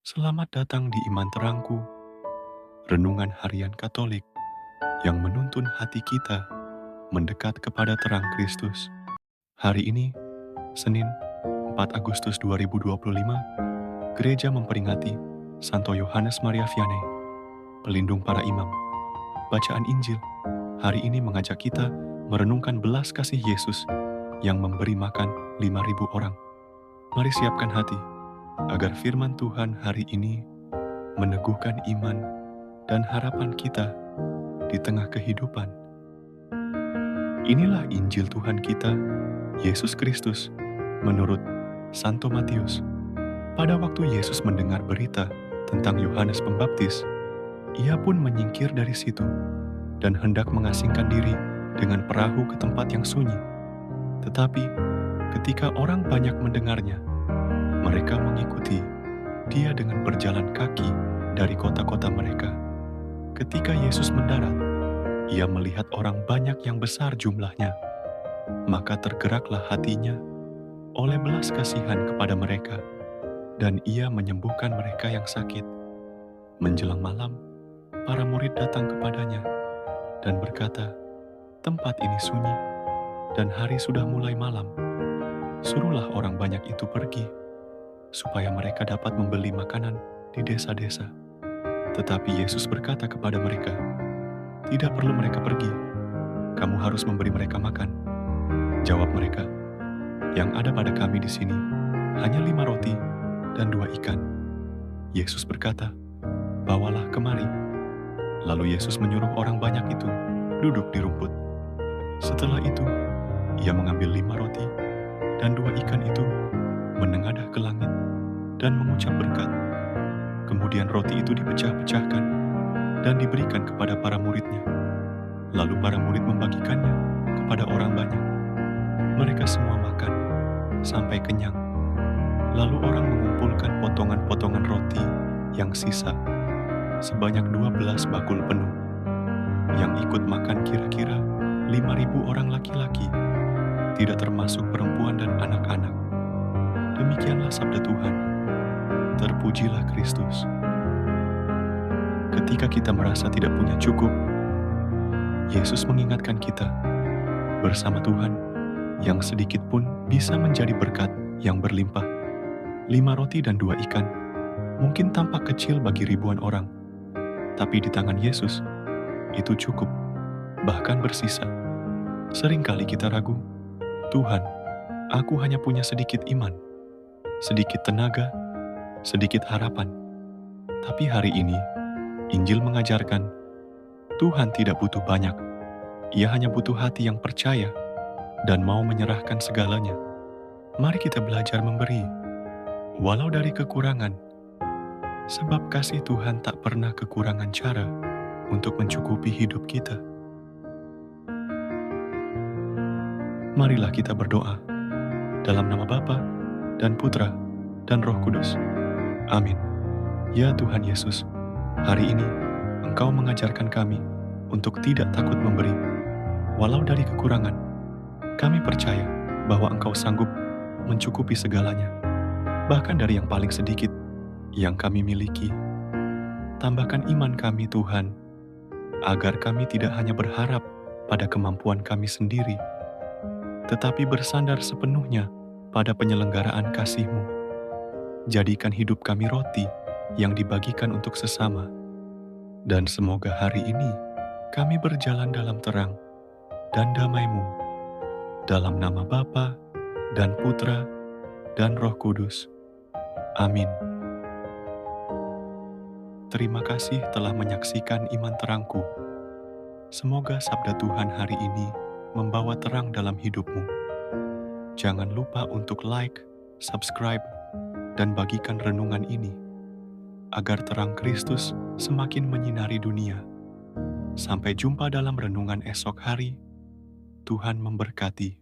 Selamat datang di Iman Terangku, renungan harian Katolik yang menuntun hati kita mendekat kepada terang Kristus. Hari ini, Senin 4 Agustus 2025, Gereja memperingati Santo Yohanes Maria Vianney, pelindung para imam. Bacaan Injil hari ini mengajak kita merenungkan belas kasih Yesus yang memberi makan 5.000 orang. Mari siapkan hati agar firman Tuhan hari ini meneguhkan iman dan harapan kita di tengah kehidupan. Inilah Injil Tuhan kita, Yesus Kristus, menurut Santo Matius. Pada waktu Yesus mendengar berita tentang Yohanes Pembaptis, ia pun menyingkir dari situ dan hendak mengasingkan diri dengan perahu ke tempat yang sunyi. Tetapi ketika orang banyak mendengarnya, mereka mengikuti dia dengan berjalan kaki dari kota-kota mereka. Ketika Yesus mendarat, ia melihat orang banyak yang besar jumlahnya, maka tergeraklah hatinya oleh belas kasihan kepada mereka, dan ia menyembuhkan mereka yang sakit. Menjelang malam, para murid datang kepadanya dan berkata, "Tempat ini sunyi, dan hari sudah mulai malam. Suruhlah orang banyak itu pergi, supaya mereka dapat membeli makanan di desa-desa." Tetapi Yesus berkata kepada mereka, "Tidak perlu mereka pergi, kamu harus memberi mereka makan." Jawab mereka, "Yang ada pada kami di sini hanya 5 roti dan 2 ikan." Yesus berkata, "Bawalah kemari." Lalu Yesus menyuruh orang banyak itu duduk di rumput. Setelah itu, ia mengambil 5 roti dan 2 ikan itu, menengadah ke langit dan mengucap berkat. Kemudian roti itu dipecah-pecahkan dan diberikan kepada para muridnya. Lalu para murid membagikannya kepada orang banyak. Mereka semua makan sampai kenyang. Lalu orang mengumpulkan potongan-potongan roti yang sisa sebanyak 12 bakul penuh. Yang ikut makan kira-kira 5.000 orang laki-laki, tidak termasuk perempuan dan anak-anak. Demikianlah sabda Tuhan. Terpujilah Kristus. Ketika kita merasa tidak punya cukup, Yesus mengingatkan kita, bersama Tuhan, yang sedikit pun bisa menjadi berkat yang berlimpah. 5 roti dan 2 ikan mungkin tampak kecil bagi ribuan orang, tapi di tangan Yesus, itu cukup, bahkan bersisa. Seringkali kita ragu, "Tuhan, aku hanya punya sedikit iman, sedikit tenaga, sedikit harapan." Tapi hari ini, Injil mengajarkan, Tuhan tidak butuh banyak. Ia hanya butuh hati yang percaya dan mau menyerahkan segalanya. Mari kita belajar memberi, walau dari kekurangan, sebab kasih Tuhan tak pernah kekurangan cara untuk mencukupi hidup kita. Marilah kita berdoa dalam nama Bapa dan Putra dan Roh Kudus. Amin. Ya Tuhan Yesus, hari ini Engkau mengajarkan kami untuk tidak takut memberi, walau dari kekurangan. Kami percaya bahwa Engkau sanggup mencukupi segalanya, bahkan dari yang paling sedikit yang kami miliki. Tambahkan iman kami Tuhan, agar kami tidak hanya berharap pada kemampuan kami sendiri, tetapi bersandar sepenuhnya pada penyelenggaraan kasih-Mu. Jadikan hidup kami roti yang dibagikan untuk sesama. Dan semoga hari ini kami berjalan dalam terang dan damai-Mu. Dalam nama Bapa dan Putra dan Roh Kudus. Amin. Terima kasih telah menyaksikan Iman Terangku. Semoga sabda Tuhan hari ini membawa terang dalam hidupmu. Jangan lupa untuk like, subscribe, dan bagikan renungan ini, agar terang Kristus semakin menyinari dunia. Sampai jumpa dalam renungan esok hari. Tuhan memberkati.